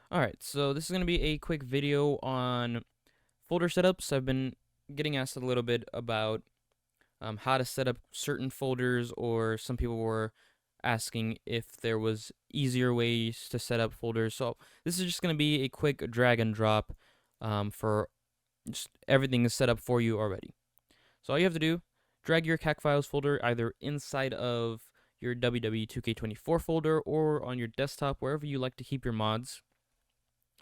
Alright, so this is going to be a quick video on folder setups. I've been getting asked a little bit about how to set up certain folders, or some people were asking if there was easier ways to set up folders. So this is just going to be a quick drag and drop for just everything is set up for you already. So all you have to do, drag your CAC files folder either inside of your WW2K24 folder or on your desktop, wherever you like to keep your mods.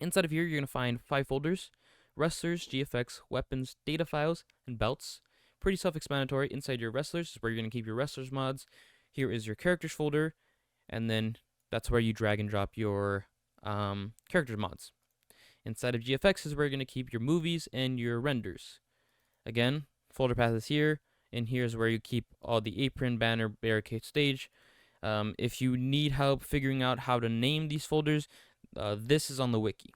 Inside of here, you're going to find 5 folders: wrestlers, GFX, weapons, data files, and belts. Pretty self-explanatory. Inside your wrestlers is where you're going to keep your wrestlers mods. Here is your characters folder, and then that's where you drag and drop your characters mods. Inside of GFX is where you're going to keep your movies and your renders. Again, folder path is here, and here's where you keep all the apron, banner, barricade, stage. If you need help figuring out how to name these folders, this is on the wiki,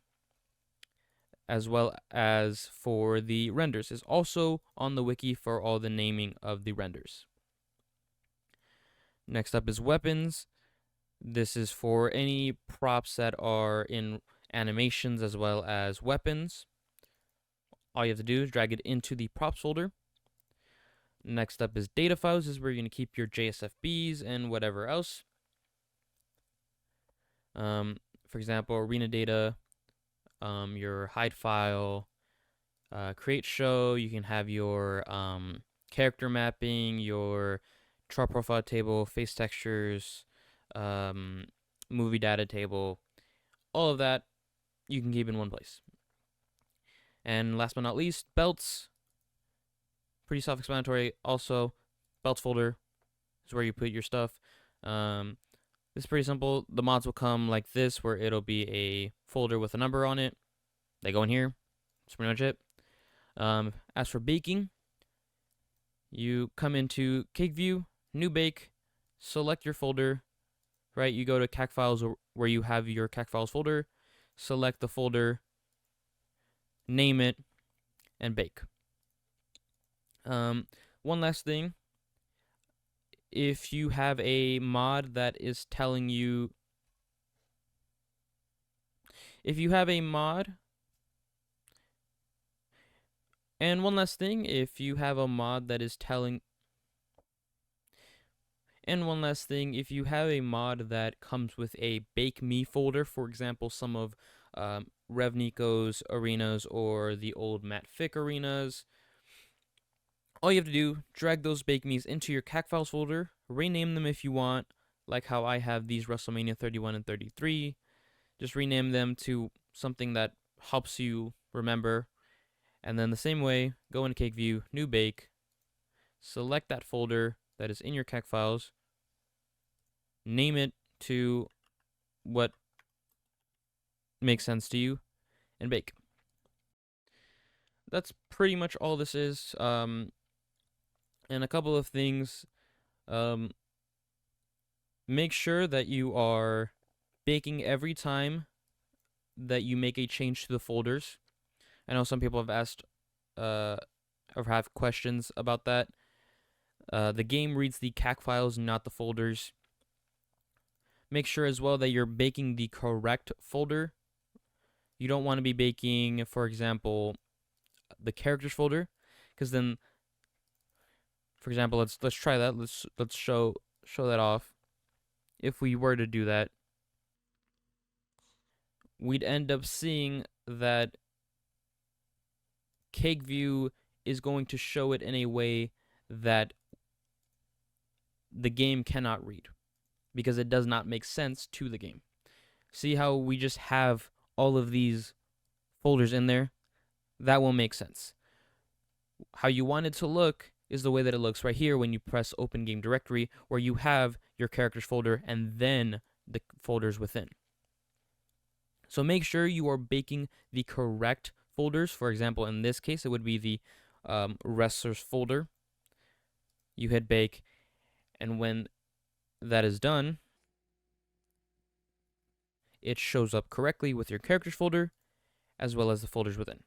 as well as for the renders is also on the wiki for all the naming of the renders. Next up is weapons. This is for any props that are in animations as well as weapons. All you have to do is drag it into the props folder. Next up is data files. This is where you're going to keep your JSFBs and whatever else. For example, arena data, your hide file, create show. You can have your character mapping, your chart profile table, face textures, movie data table. All of that you can keep in one place. And last but not least, belts. Pretty self-explanatory. Also, belts folder is where you put your stuff. This is pretty simple. The mods will come like this, where it'll be a folder with a number on it. They go in here. That's pretty much it. As for baking, you come into Cake View, New Bake, select your folder. Right, you go to CAC files where you have your CAC files folder, select the folder, name it, and bake. One last thing. If you have a mod that is telling you, and one last thing, if you have a mod that is telling, and one last thing, if you have a mod that comes with a Bake Me folder, for example, some of Rev Nico's arenas or the old Matt Fick arenas, all you have to do, drag those Bake Me's into your CAC files folder, rename them if you want, like how I have these WrestleMania 31 and 33. Just rename them to something that helps you remember. And then the same way, go into Cake View, New Bake, select that folder that is in your CAC files, name it to what makes sense to you, and bake. That's pretty much all this is. And a couple of things. Make sure that you are baking every time that you make a change to the folders. I know some people have asked or have questions about that. The game reads the CAC files, not the folders. Make sure as well that you're baking the correct folder. You don't want to be baking, for example, the characters folder, because then, for example, let's try that. Let's show that off. If we were to do that, we'd end up seeing that Cake View is going to show it in a way that the game cannot read, because it does not make sense to the game. See how we just have all of these folders in there? That won't make sense. How you want it to look is the way that it looks right here when you press Open Game Directory, where you have your characters folder and then the folders within. So make sure you are baking the correct folders. For example, in this case, it would be the wrestlers folder. You hit bake, and when that is done, it shows up correctly with your characters folder as well as the folders within.